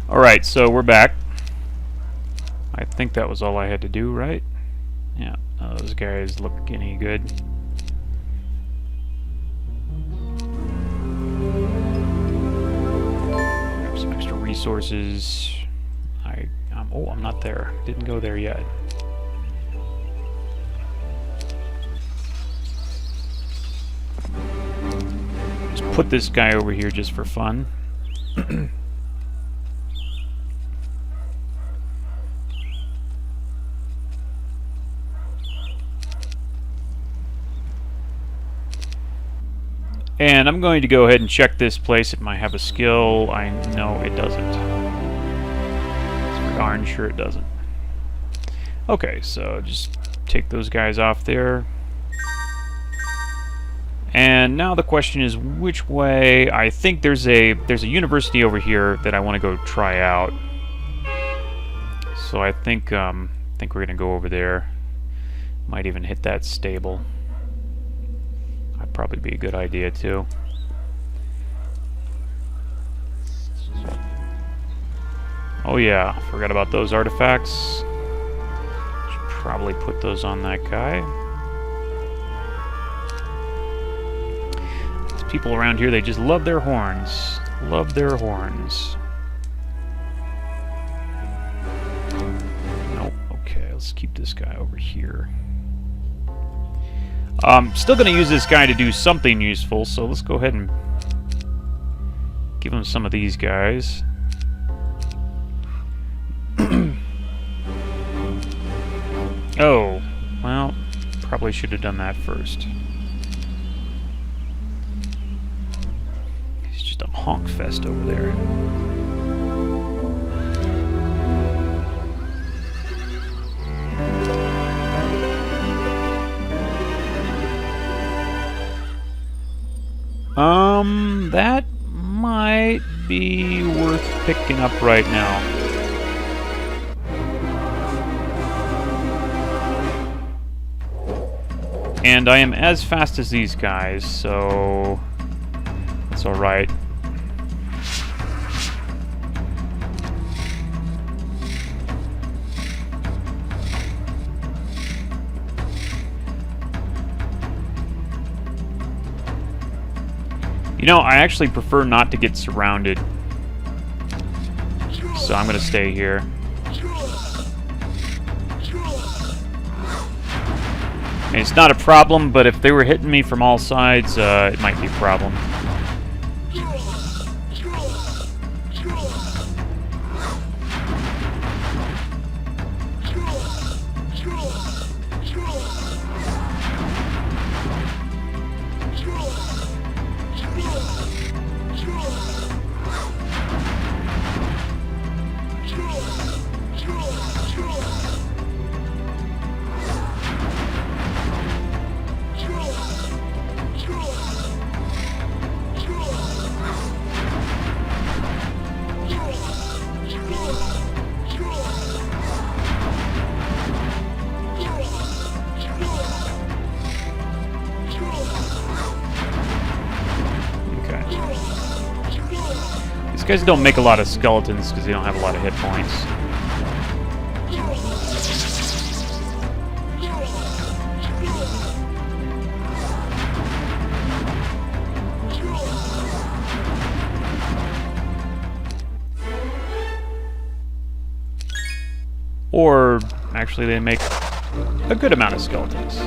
Alright, so we're back. I think that was all I had to do, right? Yeah, those guys look any good. Grab some extra resources. Oh, I'm not there. Didn't go there yet. Just put this guy over here just for fun. And I'm going to go ahead and check this place. It might have a skill. I know it doesn't. It's for darn sure it doesn't. Okay, so just take those guys off there. And now the question is which way. I think there's a university over here that I want to go try out. So I think we're gonna go over there. Might even hit that stable. That'd probably be a good idea too. Oh yeah, forgot about those artifacts. Should probably put those on that guy. These people around here, they just love their horns. Love their horns. Nope, okay, let's keep this guy over here. Still going to use this guy to do something useful, so let's go ahead and give him some of these guys. Oh, well, probably should have done that first. It's just a honk fest over there. That might be worth picking up right now. And I am as fast as these guys, so that's alright. You know, I actually prefer not to get surrounded. So I'm going to stay here. I mean, it's not a problem, but if they were hitting me from all sides, it might be a problem. These guys don't make a lot of skeletons because they don't have a lot of hit points. Or, actually, they make a good amount of skeletons.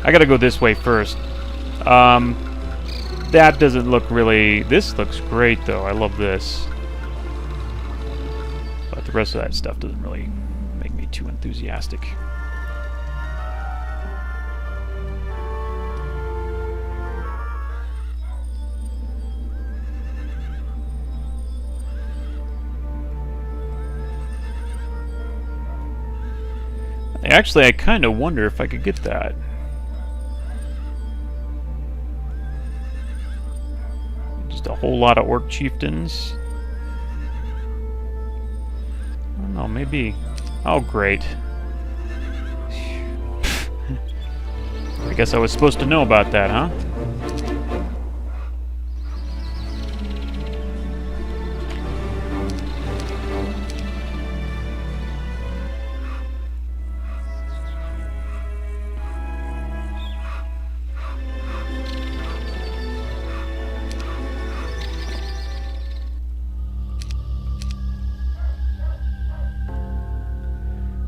I gotta go this way first. That doesn't look really... This looks great, though. I love this. But the rest of that stuff doesn't really make me too enthusiastic. Actually, I kind of wonder if I could get that. Just a whole lot of orc chieftains. I don't know, maybe. Oh, great. I guess I was supposed to know about that, huh?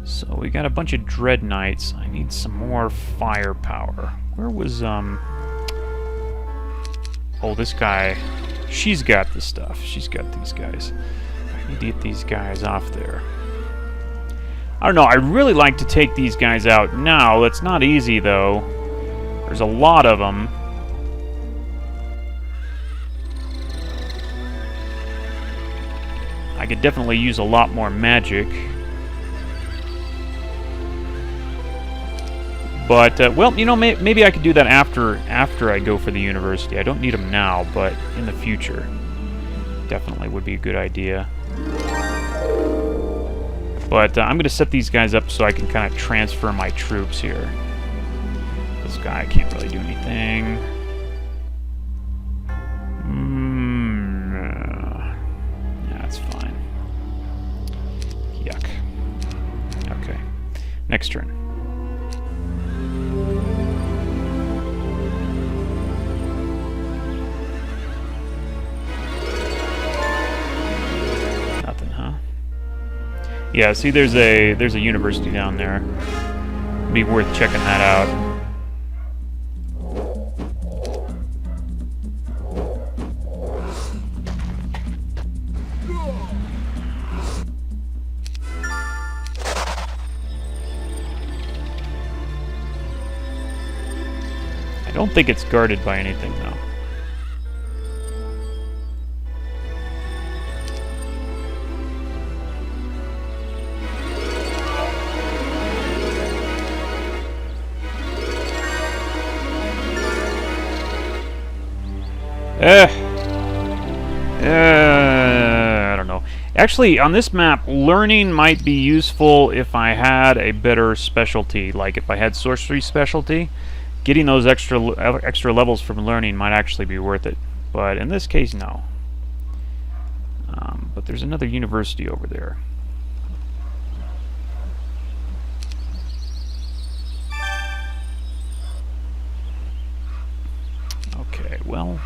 So we got a bunch of Dread Knights. I need some more firepower. Where was, Oh, this guy. She's got the stuff. She's got these guys. I need to get these guys off there. I don't know. I really like to take these guys out now. That's not easy, though. There's a lot of them. I could definitely use a lot more magic. But, well, you know, maybe I could do that after I go for the university. I don't need them now, but in the future. Definitely would be a good idea. But I'm going to set these guys up so I can kind of transfer my troops here. This guy can't really do anything. Yeah, that's fine. Yuck. Okay. Next turn. Yeah, see, there's a university down there. It'd be worth checking that out. I don't think it's guarded by anything, though. I don't know. Actually, on this map, learning might be useful if I had a better specialty. Like if I had sorcery specialty, getting those extra levels from learning might actually be worth it. But in this case, no. But there's another university over there. Okay, well...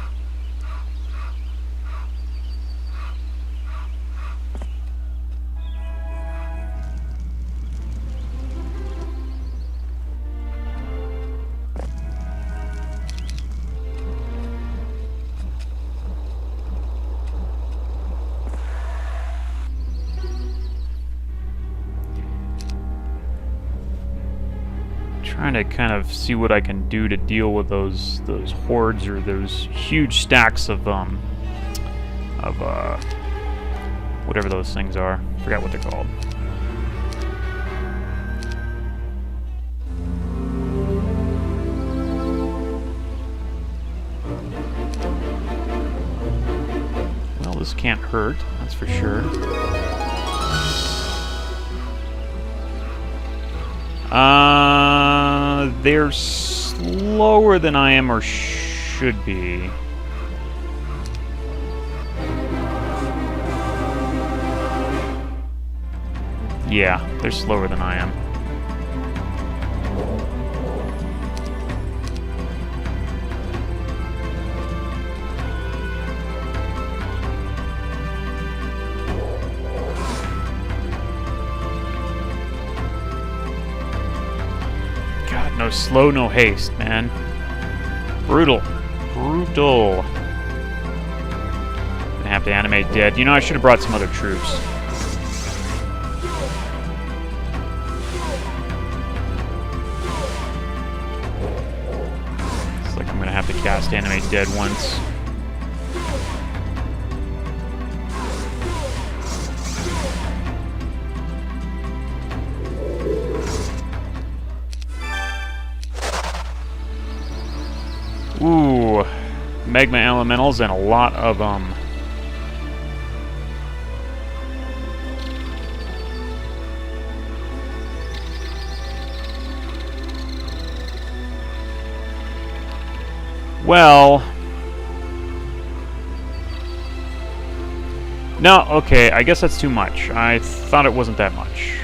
trying to kind of see what I can do to deal with those hordes or those huge stacks of whatever those things are. Forgot what they're called. Well, this can't hurt, that's for sure. They're slower than I am or should be. Yeah, they're slower than I am. No slow, no haste, man. Brutal. Brutal. Gonna have to animate dead. You know, I should have brought some other troops. Looks like I'm gonna have to cast animate dead once. Ooh, magma elementals and a lot of them. Well... No, okay, I guess that's too much. I thought it wasn't that much.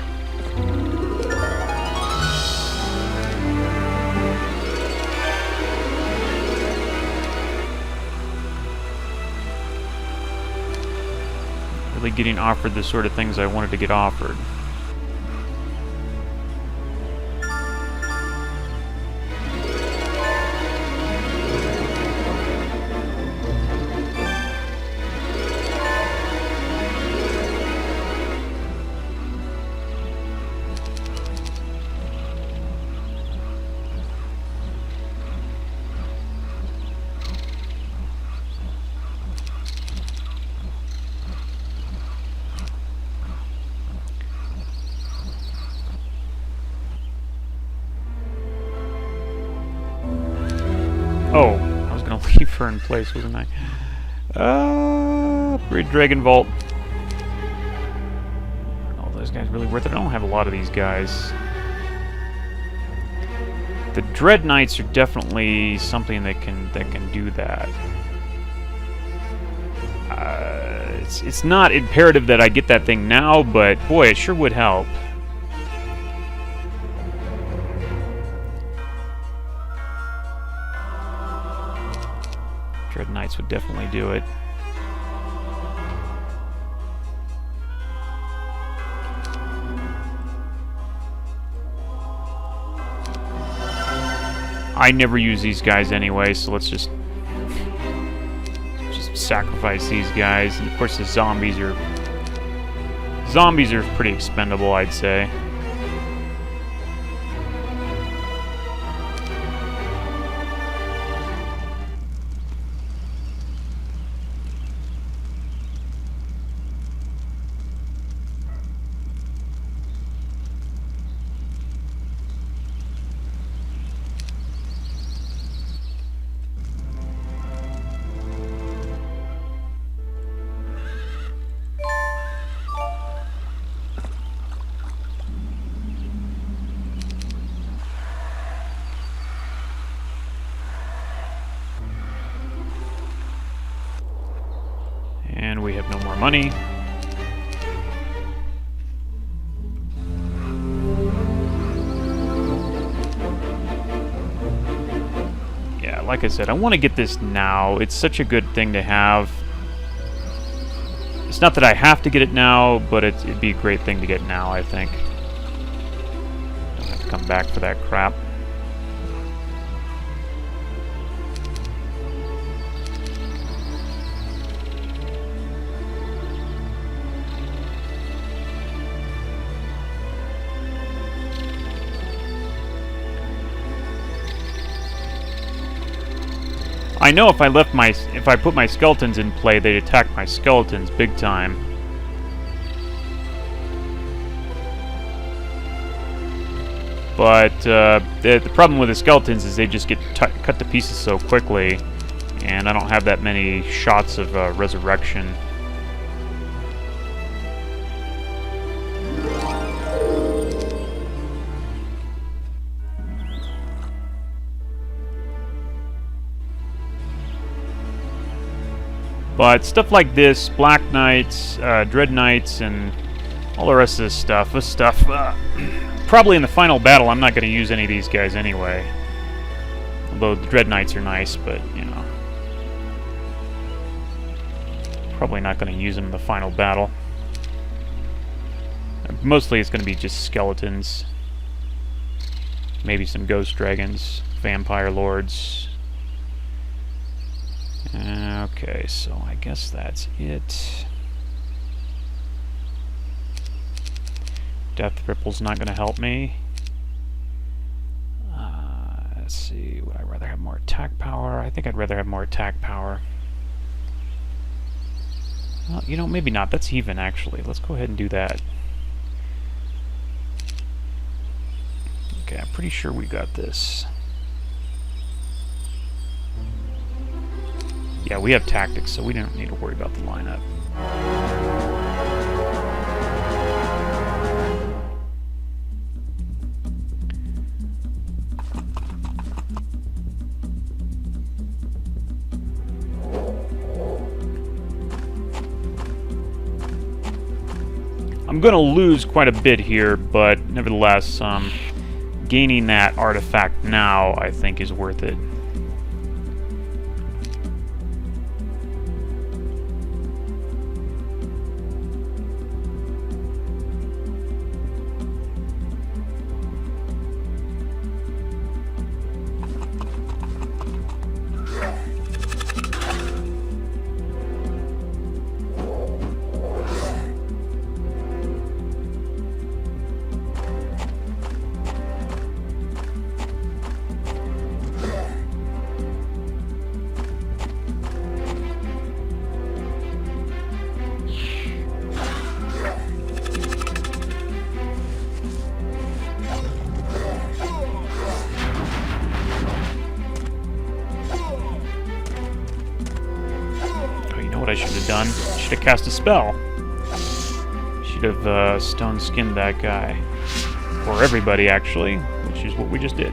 Really getting offered the sort of things I wanted to get offered. Oh, I was gonna leave her in place, wasn't I? Upgrade Dragon Vault. Are all those guys really worth it? I don't have a lot of these guys. The Dread Knights are definitely something that can do that. It's not imperative that I get that thing now, but boy, it sure would help. Dread Knights would definitely do it. I never use these guys anyway, so let's just sacrifice these guys. And of course the zombies are pretty expendable, I'd say. And we have no more money. Yeah, like I said, I want to get this now. It's such a good thing to have. It's not that I have to get it now, but it'd be a great thing to get now, I think. Don't have to come back for that crap. I know if I put my skeletons in play, they'd attack my skeletons big time. But the problem with the skeletons is they just get cut to pieces so quickly, and I don't have that many shots of resurrection. But stuff like this, Black Knights, Dread Knights, and all the rest of this stuff, probably in the final battle I'm not going to use any of these guys anyway. Although the Dread Knights are nice, but, you know. Probably not going to use them in the final battle. Mostly it's going to be just skeletons. Maybe some ghost dragons, vampire lords. Okay, so I guess that's it. Death Ripple's not going to help me. Let's see, would I rather have more attack power? I think I'd rather have more attack power. Well, you know, maybe not. That's even, actually. Let's go ahead and do that. Okay, I'm pretty sure we got this. Yeah, we have tactics, so we don't need to worry about the lineup. I'm going to lose quite a bit here, but nevertheless, gaining that artifact now, I think, is worth it. What I should have done. Should have cast a spell. Should have stone skinned that guy. Or everybody, actually, which is what we just did.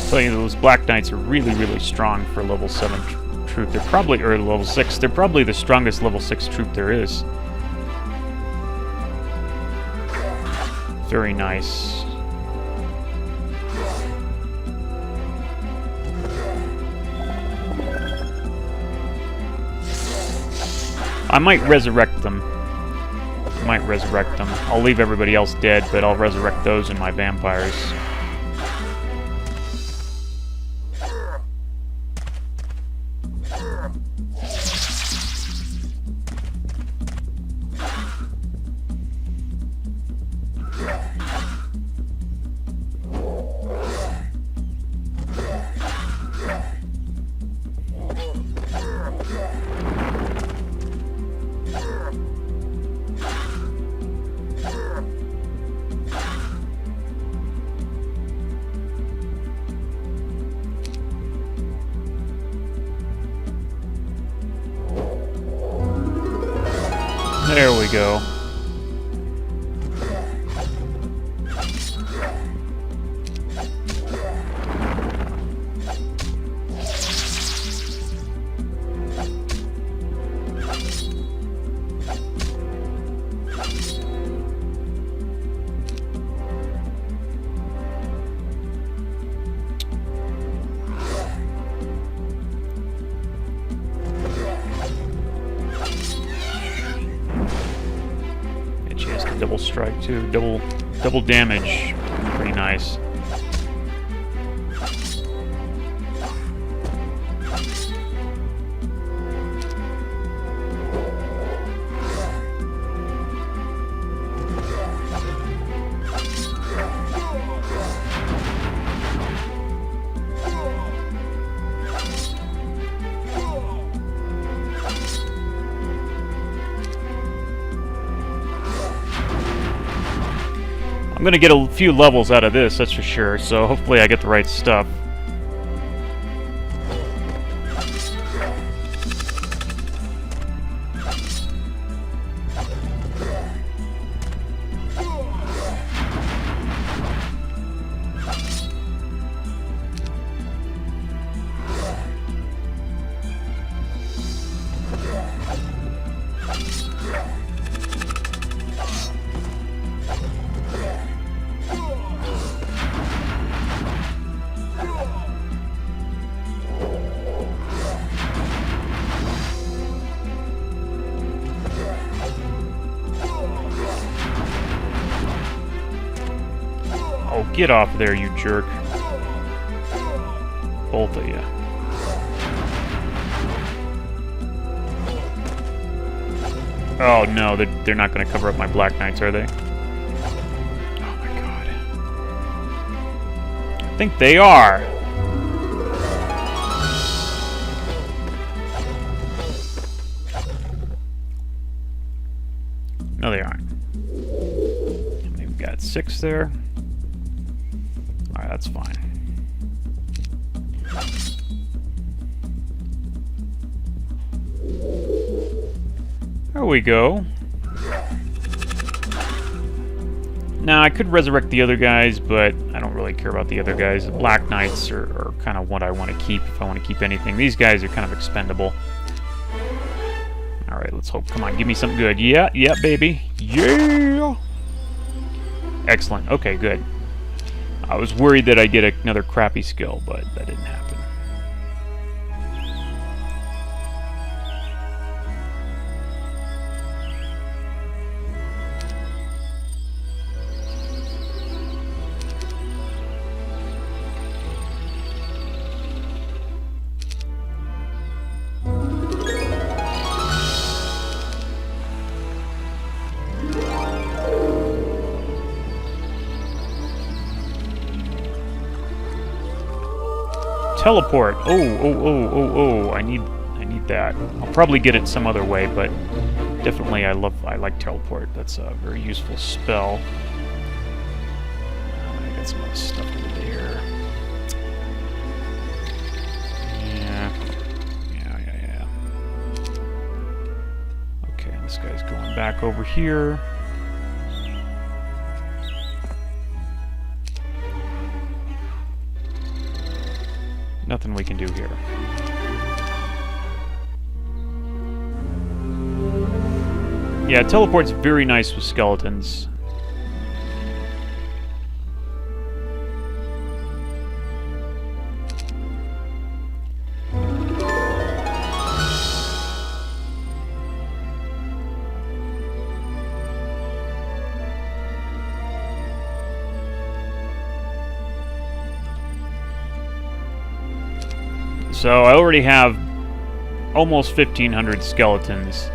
Tell you, those Black Knights are really, really strong for level 7 troop. They're probably, or level 6, they're probably the strongest level 6 troop there is. Very nice. I might resurrect them. I'll leave everybody else dead, but I'll resurrect those in my vampires. There we go. Double strike too, double damage, pretty nice. I'm gonna get a few levels out of this, that's for sure, so hopefully I get the right stuff. Oh, get off there, you jerk. Both of you. Oh no, they're not going to cover up my Black Knights, are they? Oh my god. I think they are. No, they aren't. We've got 6 there. Alright, that's fine. There we go. Now, I could resurrect the other guys, but I don't really care about the other guys. The Black Knights are kind of what I want to keep, if I want to keep anything. These guys are kind of expendable. Alright, let's hope. Come on, give me something good. Yeah, yeah, baby. Yeah! Excellent. Okay, good. I was worried that I'd get another crappy skill, but that didn't happen. Teleport. Oh, I need that. I'll probably get it some other way, but definitely I like teleport. That's a very useful spell. I got some other stuff over there. Yeah. Okay, this guy's going back over here. Nothing we can do here. Yeah, teleport's very nice with skeletons. So I already have almost 1,500 skeletons.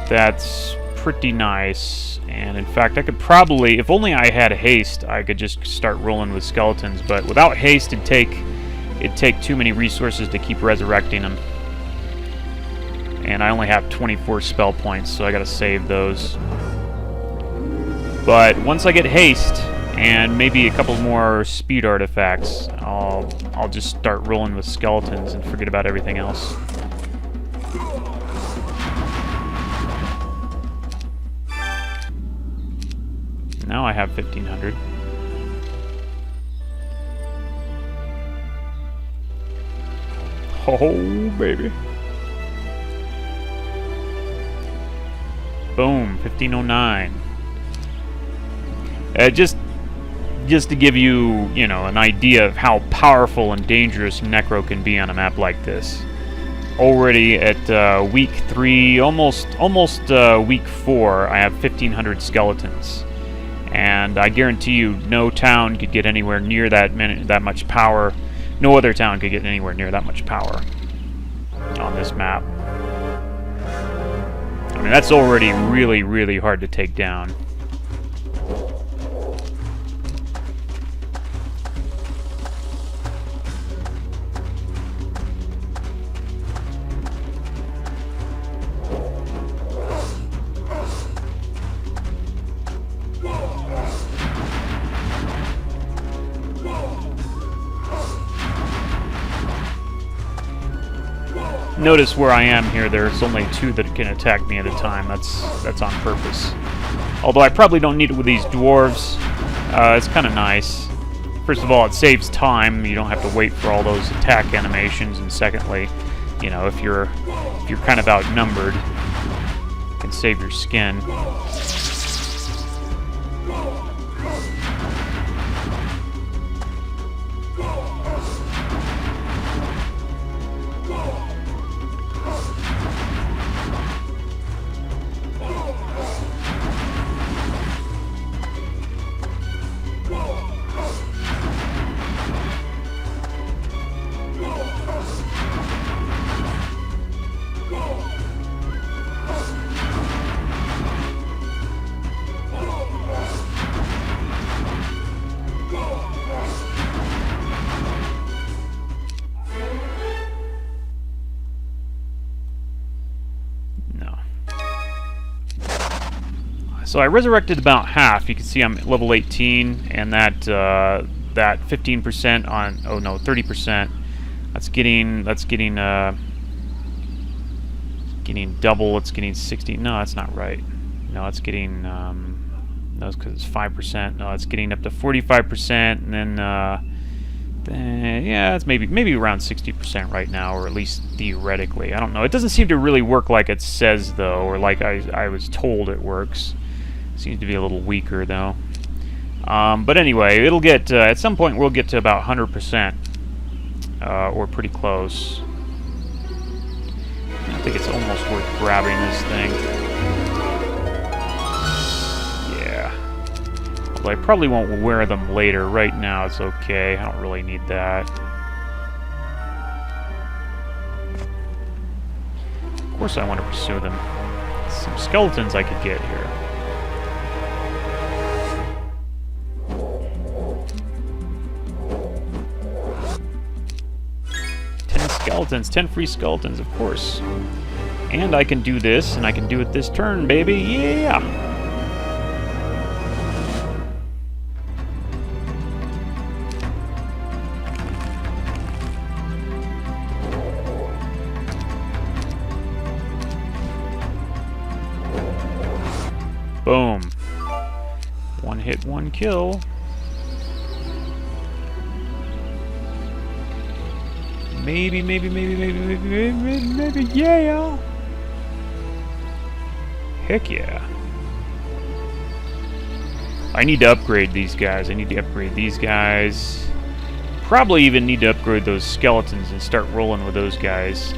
That's pretty nice. And in fact, I could probably, if only I had haste, I could just start rolling with skeletons. But without haste, it'd take too many resources to keep resurrecting them. And I only have 24 spell points, so I gotta save those. But once I get haste, and maybe a couple more speed artifacts, I'll just start rolling with skeletons and forget about everything else. Now I have 1,500. Oh, baby. Boom, 1509. Just to give you, an idea of how powerful and dangerous Necro can be on a map like this. Already at week 3, almost week 4, I have 1,500 skeletons, and I guarantee you, no town could get anywhere near that much power. No other town could get anywhere near that much power on this map. I mean, that's already really, really hard to take down. Notice where I am here, there's only 2 that can attack me at a time. That's on purpose. Although I probably don't need it with these dwarves. It's kind of nice. First of all, it saves time. You don't have to wait for all those attack animations. And secondly, if you're kind of outnumbered, you can save your skin. So I resurrected about half. You can see I'm at level 18, and that that 15% on, oh no, 30%. That's getting getting double. It's getting 60. No, that's not right. No, it's getting no, it's because it's 5%. No, it's getting up to 45%, and then yeah, it's maybe around 60% right now, or at least theoretically. I don't know. It doesn't seem to really work like it says though, or like I was told it works. Seems to be a little weaker though. But anyway, it'll get at some point we'll get to about 100%, or pretty close. I think it's almost worth grabbing this thing. Yeah. Although I probably won't wear them later. Right now it's okay. I don't really need that. Of course I want to pursue them. Some skeletons I could get here. Skeletons, 10 free skeletons, of course. And I can do this, and I can do it this turn, baby. Yeah! Boom. One hit, one kill. Maybe, yeah! Heck yeah. I need to upgrade these guys. I need to upgrade these guys. Probably even need to upgrade those skeletons and start rolling with those guys.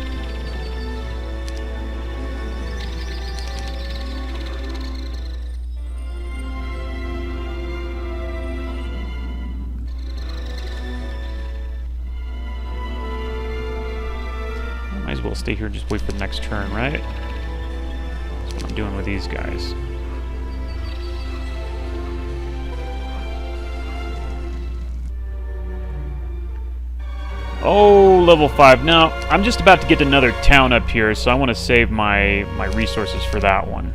Might as well stay here and just wait for the next turn, right? That's what I'm doing with these guys. Oh, level 5. Now, I'm just about to get another town up here, so I want to save my resources for that one.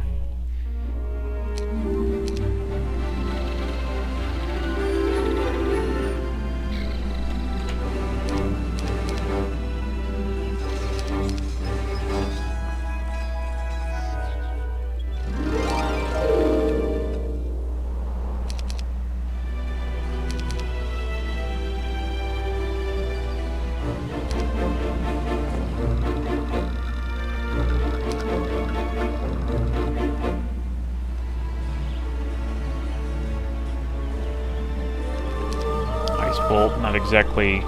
Bolt, not exactly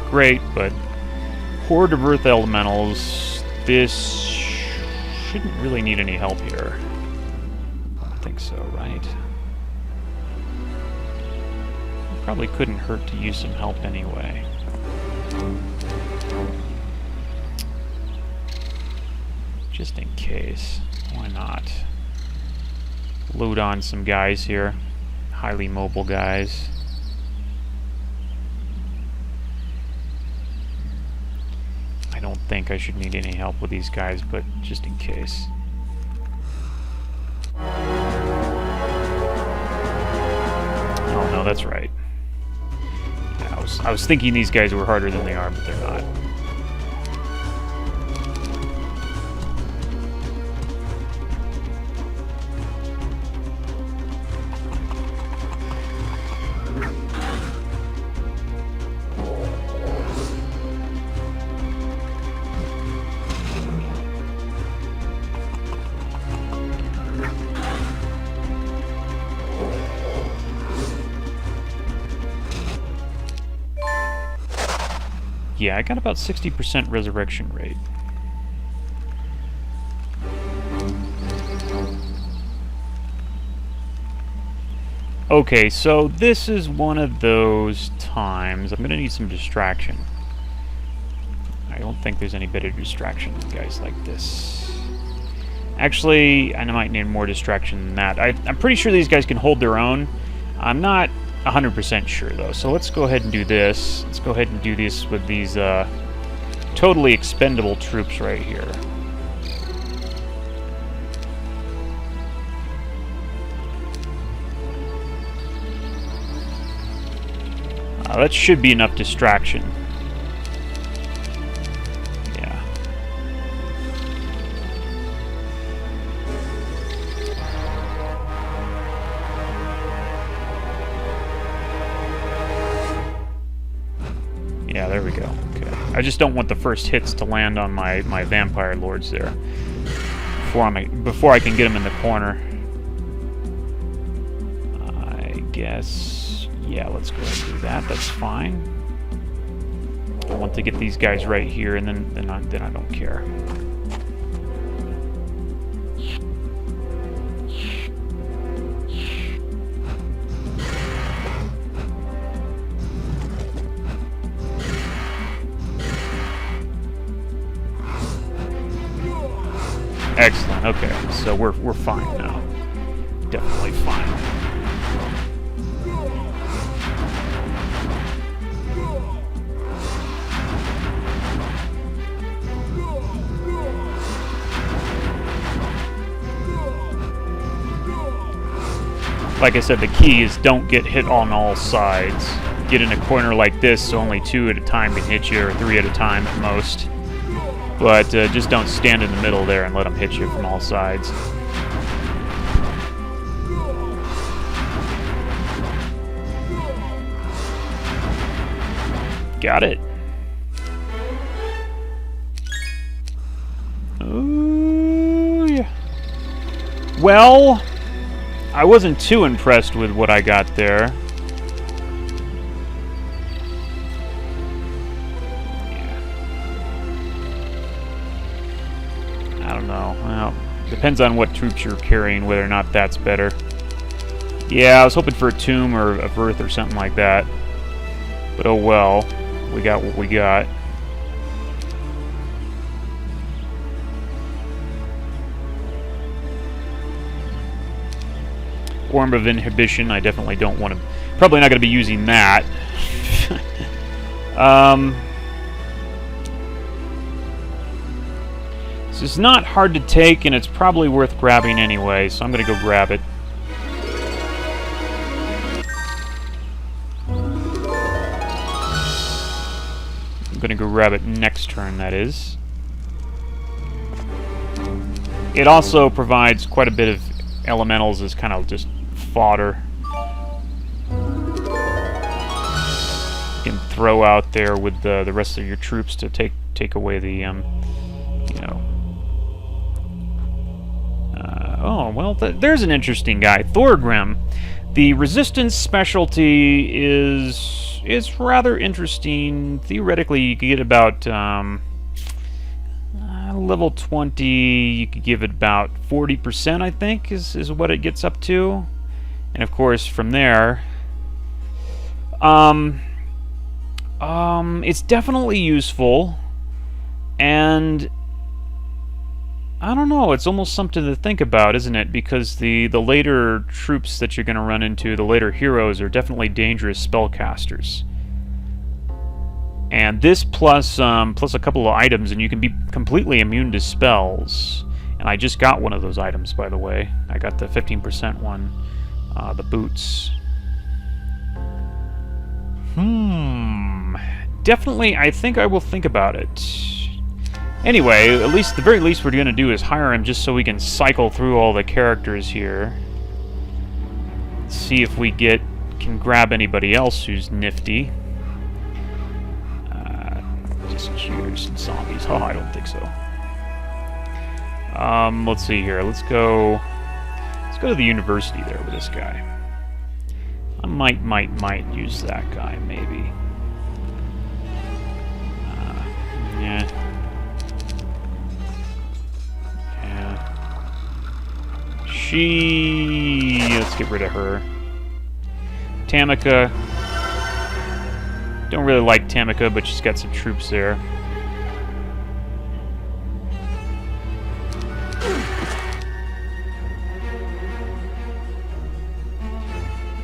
great, but Horde of Earth Elementals. This shouldn't really need any help here. I don't think so, right? Probably couldn't hurt to use some help anyway. Just in case. Why not? Load on some guys here. Highly mobile guys. I don't think I should need any help with these guys, but just in case. Oh no, that's right. Yeah, I was thinking these guys were harder than they are, but they're not. Yeah, I got about 60% resurrection rate. Okay, so this is one of those times. I'm going to need some distraction. I don't think there's any better distraction than guys like this. Actually, I might need more distraction than that. I'm pretty sure these guys can hold their own. I'm not 100% sure though, so let's go ahead and do this. Let's go ahead and do this with these totally expendable troops right here. That should be enough distraction. Yeah. Yeah, there we go. Okay. I just don't want the first hits to land on my vampire lords there before I can get them in the corner. I guess, yeah, let's go ahead and do that. That's fine. I want to get these guys right here, and then I don't care. Excellent. Okay, so we're fine now. Definitely fine. Like I said, the key is don't get hit on all sides. Get in a corner like this, so only 2 at a time can hit you, or 3 at a time at most. But just don't stand in the middle there and let them hit you from all sides. Got it. Ooh, yeah. Well, I wasn't too impressed with what I got there. I don't know. Well, depends on what troops you're carrying, whether or not that's better. Yeah, I was hoping for a tomb or a Verth or something like that. But oh well. We got what we got. Orb of Inhibition, I definitely don't want to... Probably not going to be using that. This is not hard to take, and it's probably worth grabbing anyway, so I'm going to go grab it. I'm going to go grab it next turn, that is. It also provides quite a bit of elementals as kind of just fodder. You can throw out there with the rest of your troops to take away the, you know... oh, well, there's an interesting guy. Thorgrim. The resistance specialty is rather interesting. Theoretically, you could get about level 20. You could give it about 40%, I think, is what it gets up to. And of course, from there, it's definitely useful. And I don't know, it's almost something to think about, isn't it? Because the later troops that you're going to run into, the later heroes, are definitely dangerous spellcasters. And this plus a couple of items, and you can be completely immune to spells. And I just got one of those items, by the way. I got the 15% one, the boots. Definitely, I think I will think about it. Anyway, at least the very least we're going to do is hire him just so we can cycle through all the characters here. See if we can grab anybody else who's nifty. Just cheers and zombies. Oh, I don't think so. Let's see here. Let's go to the university there with this guy. I might use that guy, maybe. Yeah. Let's get rid of her. Tamika. Don't really like Tamika, but she's got some troops there.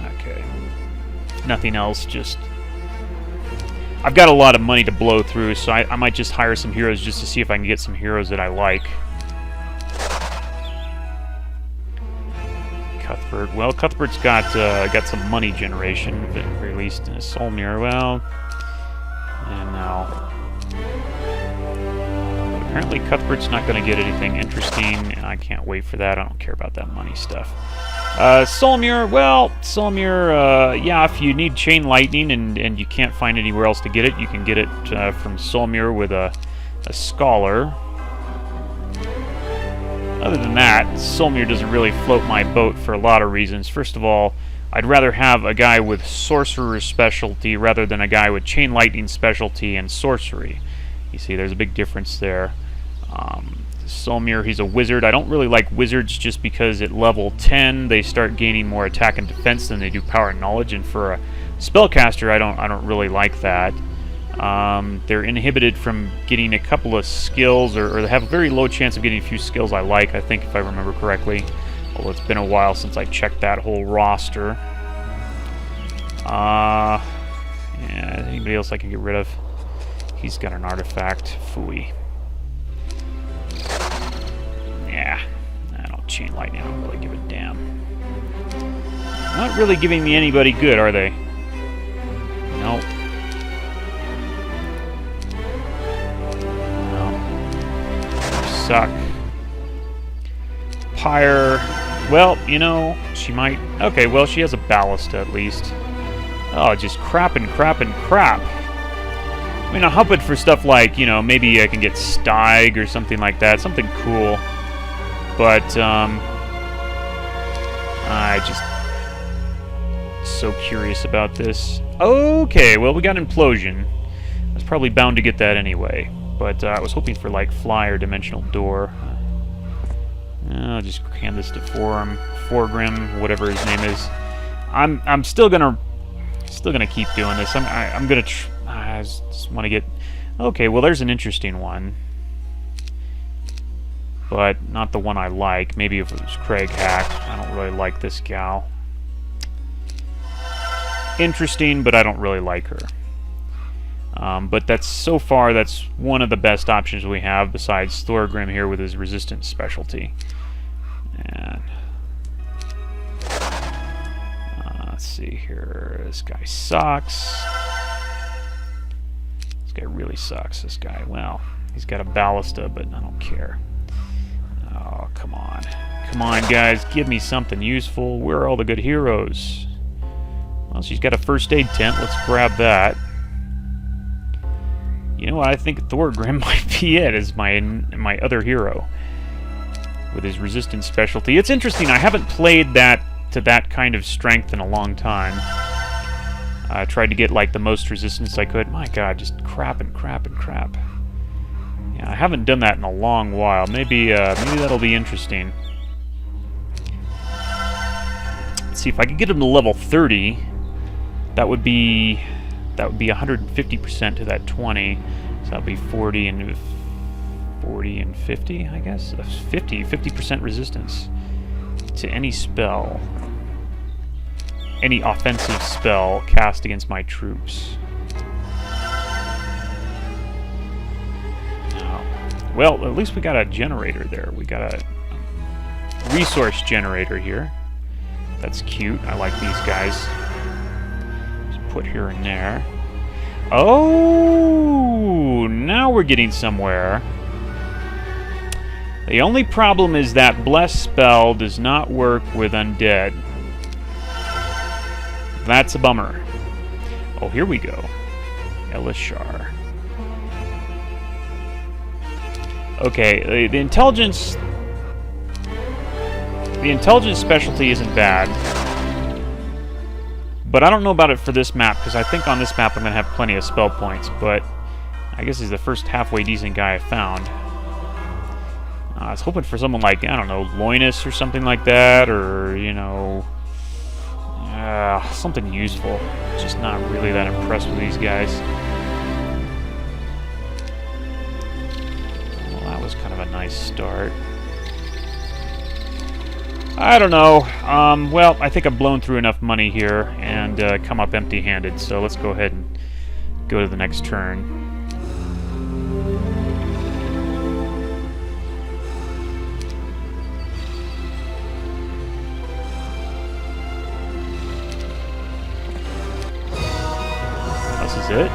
Okay. Nothing else, just... I've got a lot of money to blow through, so I might just hire some heroes just to see if I can get some heroes that I like. Cuthbert. Well, Cuthbert's got some money generation, at the very least. Solmir, well... And now... But apparently Cuthbert's not going to get anything interesting, and I can't wait for that. I don't care about that money stuff. Solmir, well, Solmir, yeah, if you need Chain Lightning and you can't find anywhere else to get it, you can get it from Solmir with a Scholar. Other than that, Solmir doesn't really float my boat for a lot of reasons. First of all, I'd rather have a guy with Sorcerer's specialty rather than a guy with Chain Lightning specialty and Sorcery. You see, there's a big difference there. Solmir, he's a wizard. I don't really like wizards just because at level 10 they start gaining more attack and defense than they do power and knowledge, and for a spellcaster I don't really like that. They're inhibited from getting a couple of skills, or they have a very low chance of getting a few skills I like, I think, if I remember correctly. Although it's been a while since I checked that whole roster. Yeah, anybody else I can get rid of? He's got an artifact. Phooey. Yeah, I don't Chain Lightning. I don't really give a damn. Not really giving me anybody good, are they? Nope. Suck. Pyre. Well, you know, she might... Okay, well, she has a ballista at least. Oh, just crap and crap and crap. I mean, I'm hoping for stuff like, you know, maybe I can get Stag or something like that. Something cool. But, I just... so curious about this. Okay, well, we got Implosion. I was probably bound to get that anyway. But I was hoping for, like, Fly or Dimensional Door. I'll just hand this to Forgrim, whatever his name is. I'm still gonna keep doing this. I'm gonna I just want to get... Okay, well, there's an interesting one. But not the one I like. Maybe if it was Craig Hack. I don't really like this gal. Interesting, but I don't really like her. But so far, that's one of the best options we have, besides Thorgrim here with his resistance specialty. And let's see here. This guy sucks. This guy really sucks, this guy. Well, he's got a ballista, but I don't care. Oh, come on. Come on, guys. Give me something useful. Where are all the good heroes? Well, she's got a first aid tent. Let's grab that. You know what? I think Thorgrim might be it as my other hero with his resistance specialty. It's interesting. I haven't played that to that kind of strength in a long time. I tried to get like the most resistance I could. My God, just crap and crap and crap. Yeah, I haven't done that in a long while. Maybe that'll be interesting. Let's see if I could get him to level 30. That would be 150% to that 20. So that'll be 40 and 50, I guess. 50% resistance to any spell. Any offensive spell cast against my troops. Well, at least we got a generator there. We got a resource generator here. That's cute. I like these guys. Just put here and there. Oh, now we're getting somewhere. The only problem is that Bless spell does not work with undead. That's a bummer. Oh, here we go. Elishar. Okay, the intelligence specialty isn't bad, but I don't know about it for this map, because I think on this map I'm going to have plenty of spell points, but I guess he's the first halfway decent guy I found. I was hoping for someone like, I don't know, Loinus or something like that, or, you know, something useful. Just not really that impressed with these guys. Was kind of a nice start. I don't know. Well, I think I've blown through enough money here and come up empty-handed, so let's go ahead and go to the next turn. This is it?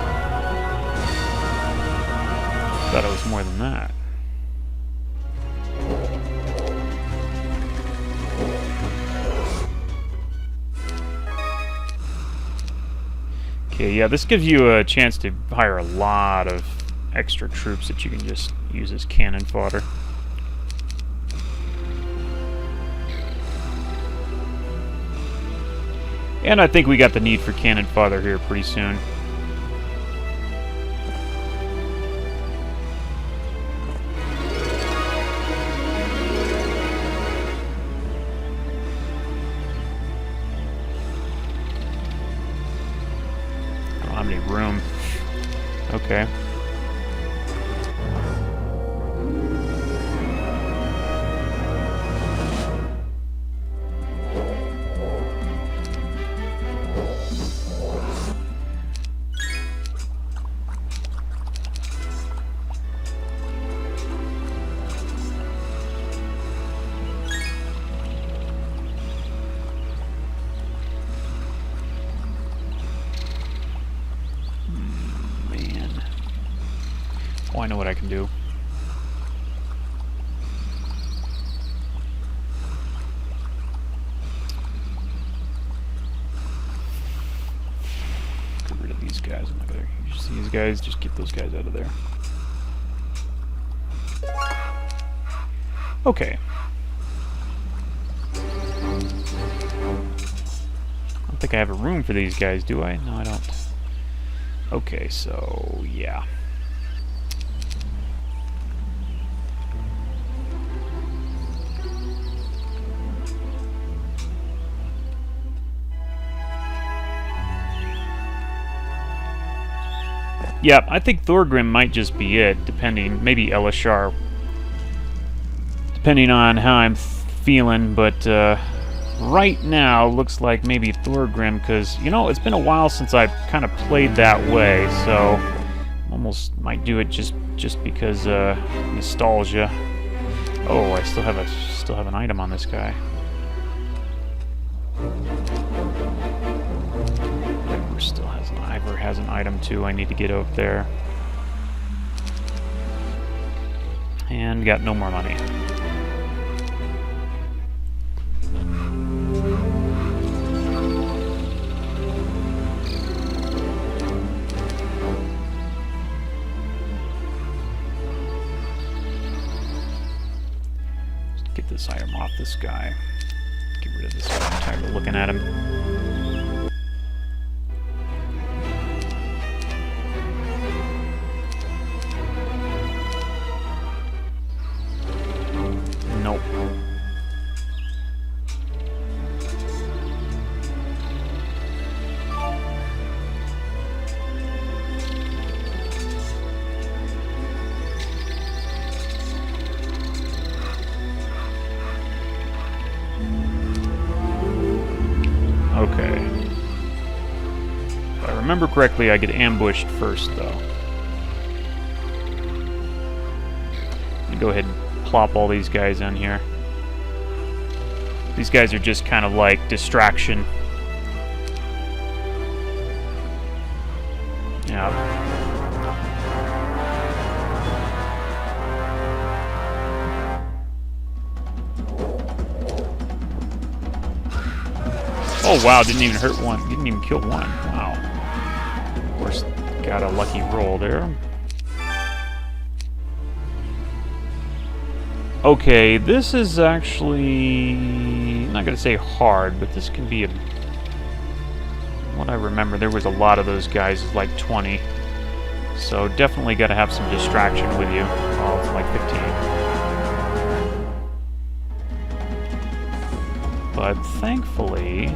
Thought it was more than that. Okay, yeah, this gives you a chance to hire a lot of extra troops that you can just use as cannon fodder. And I think we got the need for cannon fodder here pretty soon. I don't have any room. Okay. Oh, I know what I can do. Get rid of these guys. I'm not gonna use these guys. Just get those guys out of there. Okay. I don't think I have a room for these guys, do I? No, I don't. Okay, so yeah. Yeah, I think Thorgrim might just be it, depending, maybe Elishar, depending on how I'm feeling, but right now looks like maybe Thorgrim, because, you know, it's been a while since I've kind of played that way, so almost might do it just because nostalgia. Oh, I still have an item on this guy. Ivor has an item too. I need to get over there. And got no more money. Let's get this item off this guy. Get rid of this guy. I'm tired of looking at him. Nope. Okay. If I remember correctly, I get ambushed first, though. Let me go ahead and plop all these guys in here. These guys are just kind of like distraction. Yeah. Oh wow, didn't even hurt one. Didn't even kill one. Wow. Of course, got a lucky roll there. Okay, this is actually, I'm not going to say hard, but this can be a, what I remember, there was a lot of those guys, like 20. So definitely got to have some distraction with you. Oh, it's like 15. But thankfully,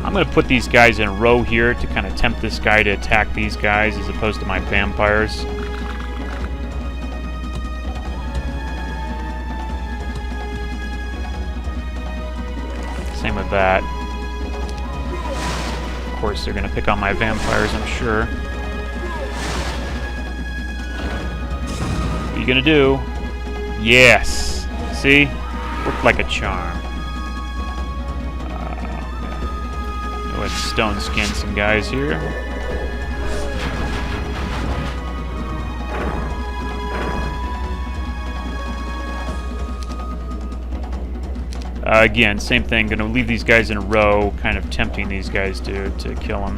I'm going to put these guys in a row here to kind of tempt this guy to attack these guys as opposed to my vampires. Same with that. Of course, they're going to pick on my vampires, I'm sure. What are you going to do? Yes! See? Worked like a charm. Go ahead and stone skin some guys here. Again, same thing. Gonna leave these guys in a row, kind of tempting these guys to kill them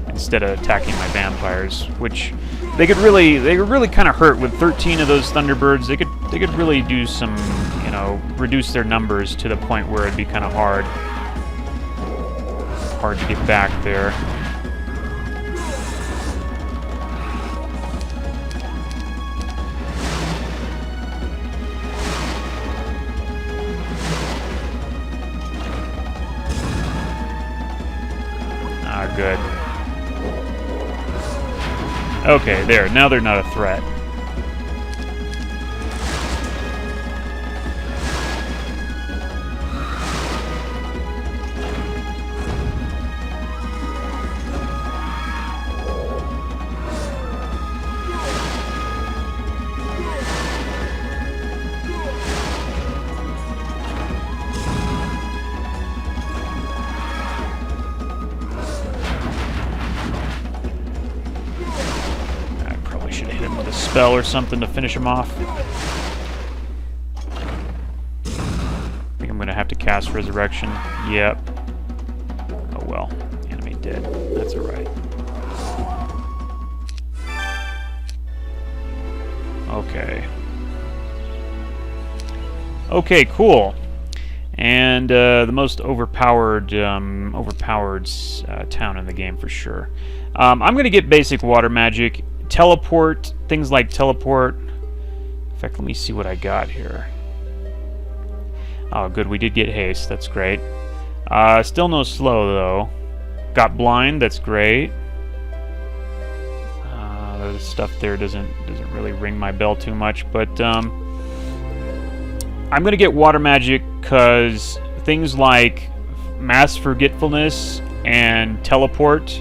instead of attacking my vampires, which they could really kind of hurt with 13 of those Thunderbirds. They could really do some, you know, reduce their numbers to the point where it'd be kind of hard to get back there. Good. Okay, there. Now they're not a threat. Spell or something to finish him off. I think I'm gonna have to cast Resurrection. Yep. Oh well. Enemy dead. That's alright. Okay. Okay, cool. And the most overpowered town in the game for sure. I'm gonna get basic water magic. Teleport, things like teleport. In fact, let me see what I got here. Oh, good, we did get haste. That's great. Still no slow though. Got blind. That's great. The stuff there doesn't really ring my bell too much, but I'm gonna get water magic because things like mass forgetfulness and teleport.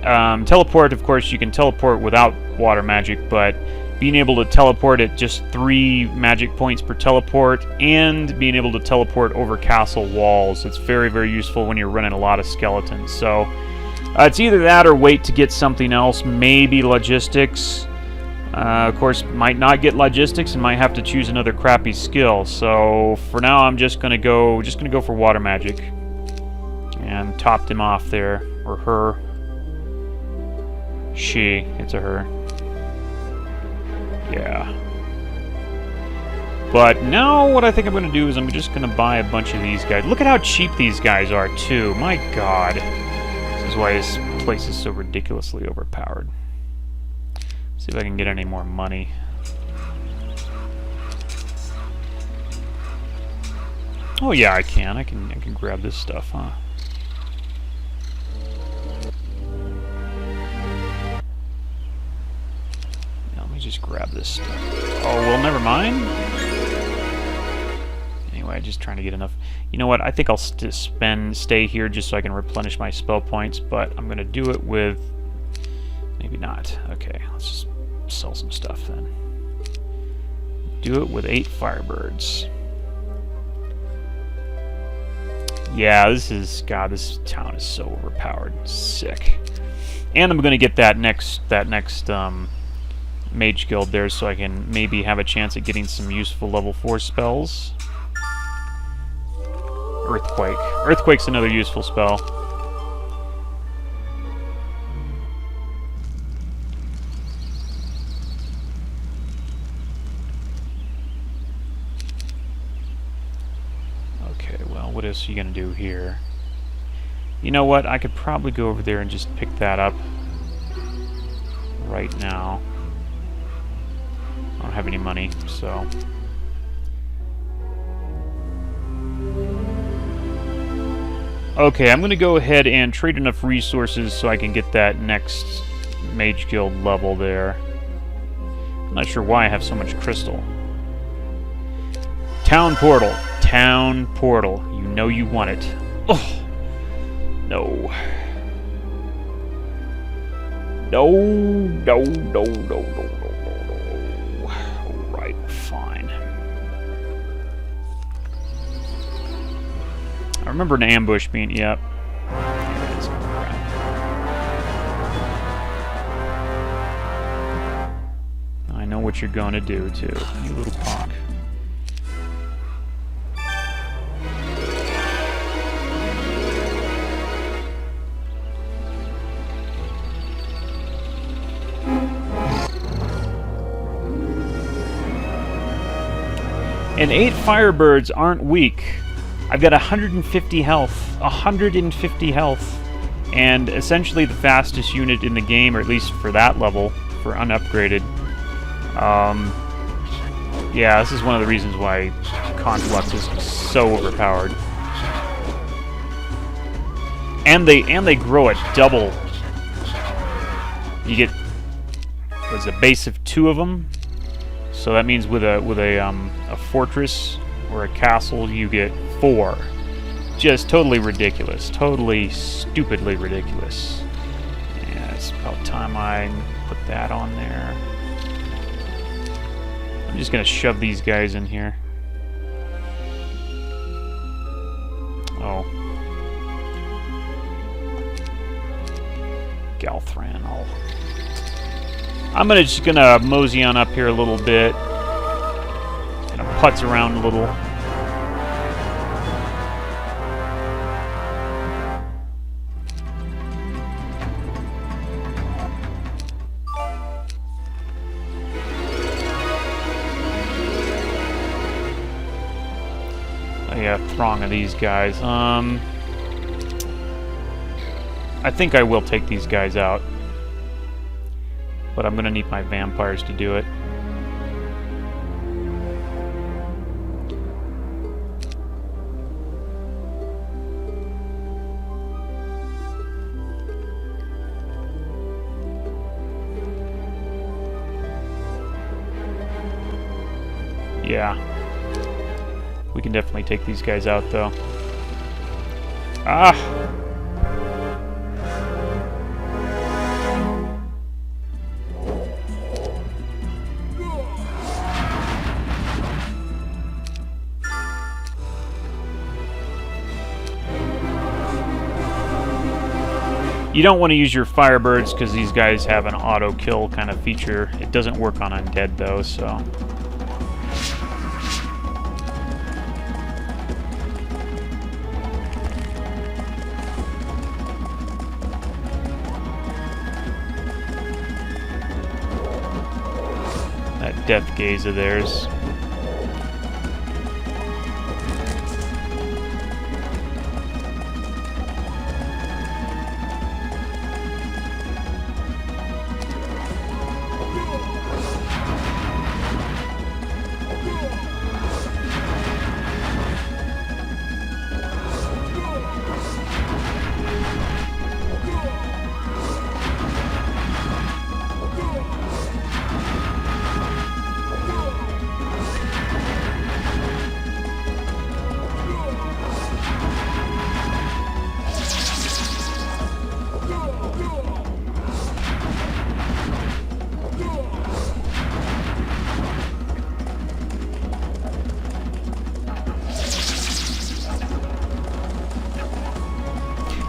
Teleport, of course, you can teleport without water magic, but being able to teleport at just 3 magic points per teleport and being able to teleport over castle walls, it's very, very useful when you're running a lot of skeletons. So it's either that or wait to get something else, maybe logistics. Of course, might not get logistics and might have to choose another crappy skill. So for now, I'm just gonna go for water magic and topped him off there, or her. It's a her. Yeah. But now what I think I'm going to do is I'm just going to buy a bunch of these guys. Look at how cheap these guys are, too. My god. This is why this place is so ridiculously overpowered. See if I can get any more money. Oh yeah, I can. I can grab this stuff, huh? Just grab this stuff. Oh, well, never mind. Anyway, just trying to get enough. You know what? I think I'll stay here just so I can replenish my spell points, but I'm going to do it with... Maybe not. Okay, let's just sell some stuff then. Do it with 8 Firebirds. Yeah, this is... God, this town is so overpowered. Sick. And I'm going to get that next Mage Guild there, so I can maybe have a chance at getting some useful level 4 spells. Earthquake. Earthquake's another useful spell. Okay, well, what else are you gonna do here? You know what? I could probably go over there and just pick that up right now. I don't have any money, so... Okay, I'm going to go ahead and trade enough resources so I can get that next Mage Guild level there. I'm not sure why I have so much crystal. Town Portal. Town Portal. You know you want it. Oh! No. No, no, no, no, no, no. Fine. I remember an ambush being... Yep. what you're going to do, too. You little punk. And 8 Firebirds aren't weak. I've got 150 health. 150 health. And essentially the fastest unit in the game, or at least for that level, for unupgraded. Yeah, this is one of the reasons why Conflux is so overpowered. And they grow at double. You get, what's a base of 2 of them? So that means with a fortress or a castle, you get 4. Just totally ridiculous. Totally stupidly ridiculous. Yeah, it's about time I put that on there. I'm just gonna shove these guys in here. Oh. Galthran, I'm just gonna mosey on up here a little bit. Gonna putz around a little. A throng of these guys. I think I will take these guys out. But I'm gonna need my vampires to do it. Yeah. We can definitely take these guys out, though. Ah! You don't want to use your Firebirds because these guys have an auto-kill kind of feature. It doesn't work on Undead, though, so... That Death Gaze of theirs.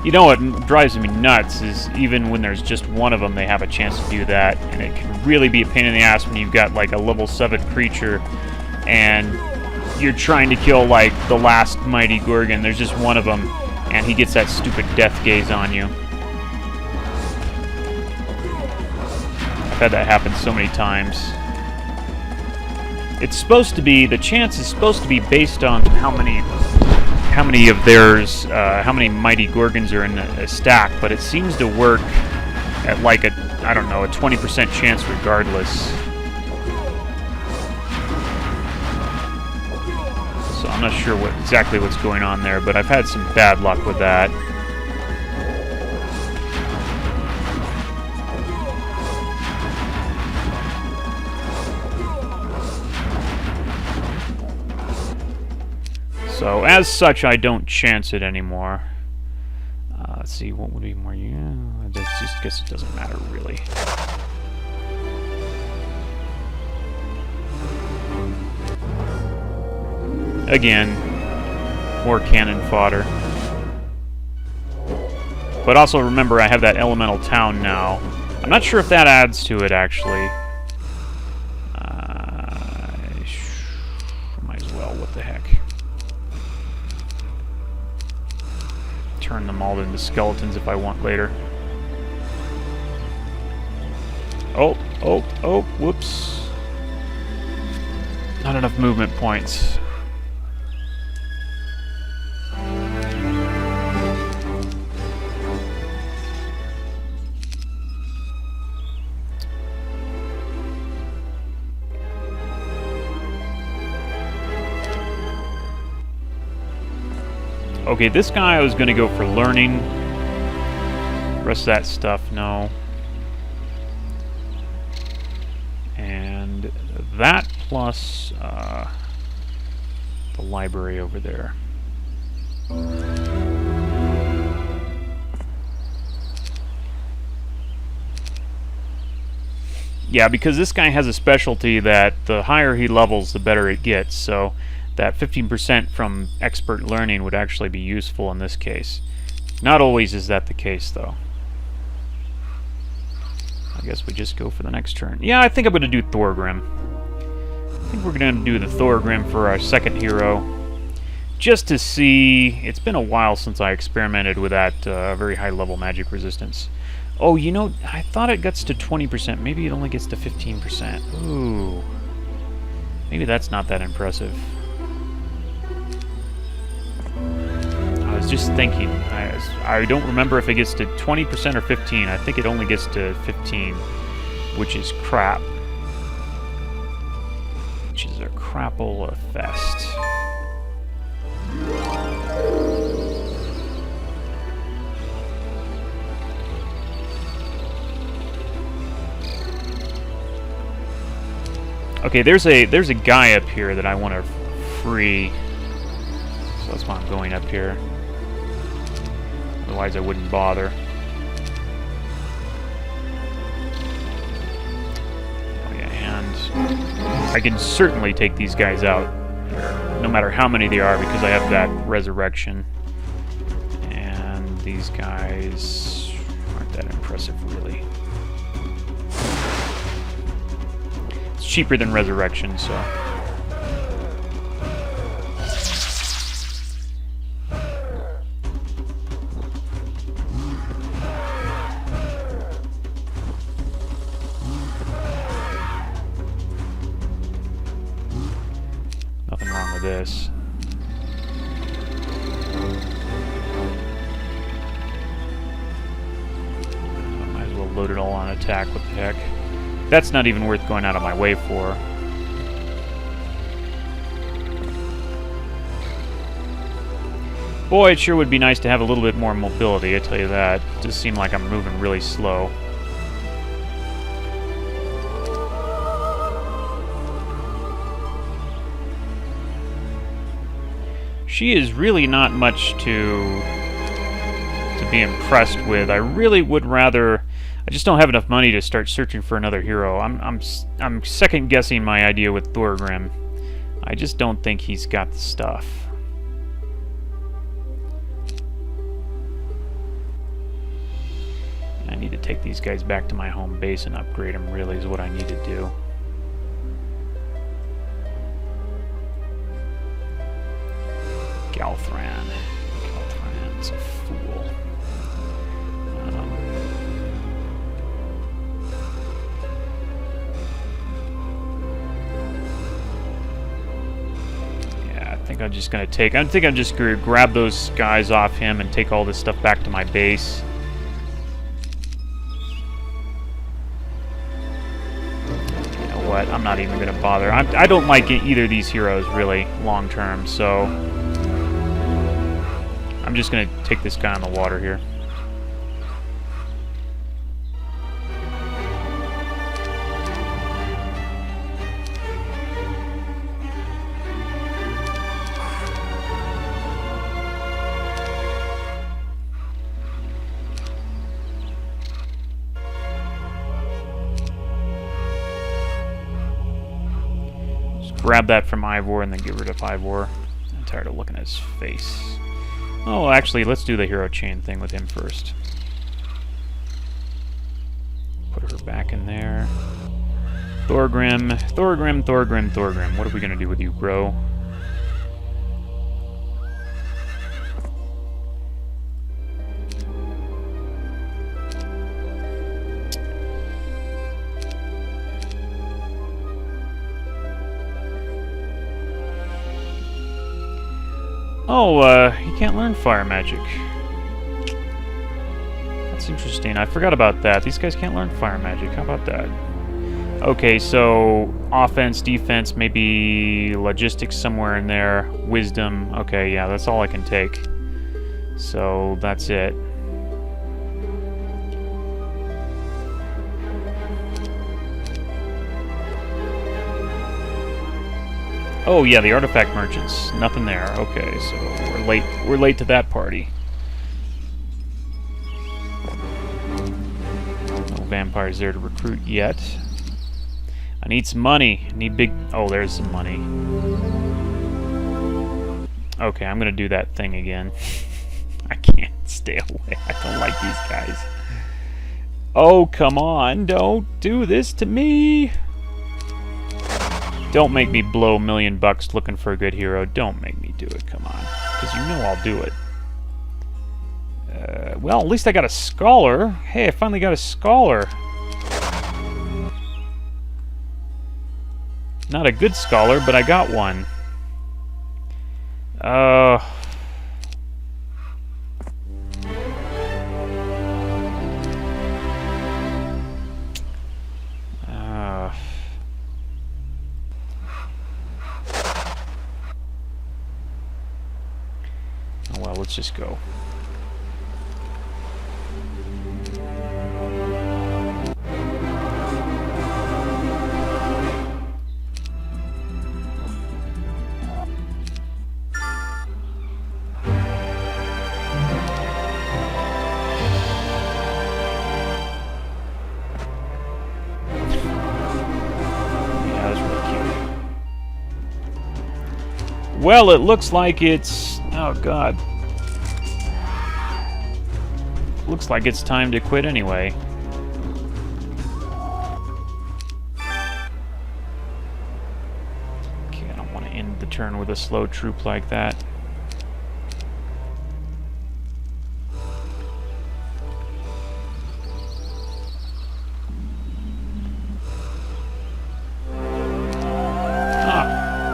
You know what drives me nuts is even when there's just one of them, they have a chance to do that, and it can really be a pain in the ass when you've got like a level 7 creature and you're trying to kill like the last mighty Gorgon. There's just one of them, and he gets that stupid Death Gaze on you. I've had that happen so many times. It's supposed to be, the chance is supposed to be based on how many of theirs, how many mighty Gorgons are in a stack, but it seems to work at like a, I don't know, a 20% chance regardless. So I'm not sure exactly what's going on there, but I've had some bad luck with that. So, as such, I don't chance it anymore. Let's see, what would be more... Yeah, I just guess it doesn't matter, really. Again, more cannon fodder. But also remember, I have that elemental town now. I'm not sure if that adds to it, actually. turn them all into skeletons if I want later. Oh, oh, oh, whoops. Not enough movement points. Okay, this guy I was going to go for learning. The rest of that stuff, no. And that plus the library over there. Yeah, because this guy has a specialty that the higher he levels, the better it gets, so that 15% from expert learning would actually be useful in this case. Not always is that the case, though. I guess we just go for the next turn. Yeah, I think I'm going to do Thorgrim. I think we're going to do the Thorgrim for our second hero. Just to see... It's been a while since I experimented with that very high-level magic resistance. Oh, you know, I thought it gets to 20%. Maybe it only gets to 15%. Ooh. Maybe that's not that impressive. I was just thinking. I don't remember if it gets to 20% or 15. I think it only gets to 15, which is crap. Which is a crapola fest. Okay, there's a guy up here that I want to free. So that's why I'm going up here. Otherwise I wouldn't bother. Oh yeah, and I can certainly take these guys out here, no matter how many there are, because I have that resurrection. And these guys aren't that impressive, really. It's cheaper than resurrection, so... Nothing wrong with this. Might as well load it all on attack, what the heck. That's not even worth going out of my way for. Boy, it sure would be nice to have a little bit more mobility, I tell you that. It does seem like I'm moving really slow. She is really not much to be impressed with. I really would rather... I just don't have enough money to start searching for another hero. I'm second guessing my idea with Thorgrim. I just don't think he's got the stuff. I need to take these guys back to my home base and upgrade them, really, is what I need to do. Galthran. Galthran's a fool. Yeah, I think I'm just gonna take... I think I'm just gonna grab those guys off him and take all this stuff back to my base. You know what? I'm not even gonna bother. I don't like either of these heroes, really, long term, so... I'm just going to take this guy on the water here. Just grab that from Ivor and then get rid of Ivor. I'm tired of looking at his face. Oh, actually, let's do the hero chain thing with him first. Put her back in there. Thorgrim, Thorgrim, Thorgrim, Thorgrim. What are we going to do with you, bro? Oh, you can't learn fire magic. That's interesting. I forgot about that. These guys can't learn fire magic. How about that? Okay, so offense, defense, maybe logistics somewhere in there. Wisdom. Okay, yeah, that's all I can take. So that's it. Oh yeah, the artifact merchants. Nothing there. Okay, so we're late. We're late to that party. No vampires there to recruit yet. I need some money. I need big... Oh, there's some money. Okay, I'm gonna do that thing again. I can't stay away. I don't like these guys. Oh, come on. Don't do this to me. Don't make me blow $1 million looking for a good hero. Don't make me do it. Come on. Because you know I'll do it. Well, at least I got a scholar. Hey, I finally got a scholar. Not a good scholar, but I got one. Oh well, let's just go. Well, it looks like it's... Oh, God. Looks like it's time to quit anyway. Okay, I don't want to end the turn with a slow troop like that.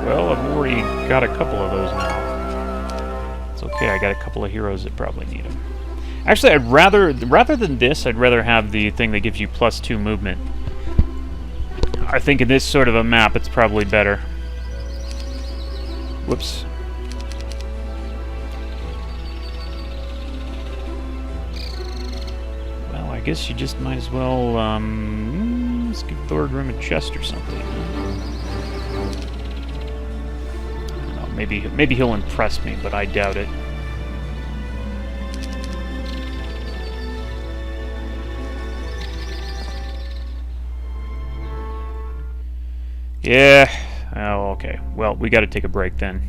Well, I've already got a couple of those now. It's okay, I got a couple of heroes that probably need them. Actually, I'd rather than this, I'd rather have the thing that gives you +2 movement. I think in this sort of a map, it's probably better. Whoops. Well, I guess you just might as well, let's give Thorgrim a chest or something. Maybe he'll impress me, but I doubt it. Yeah. Oh, okay. Well, we got to take a break then.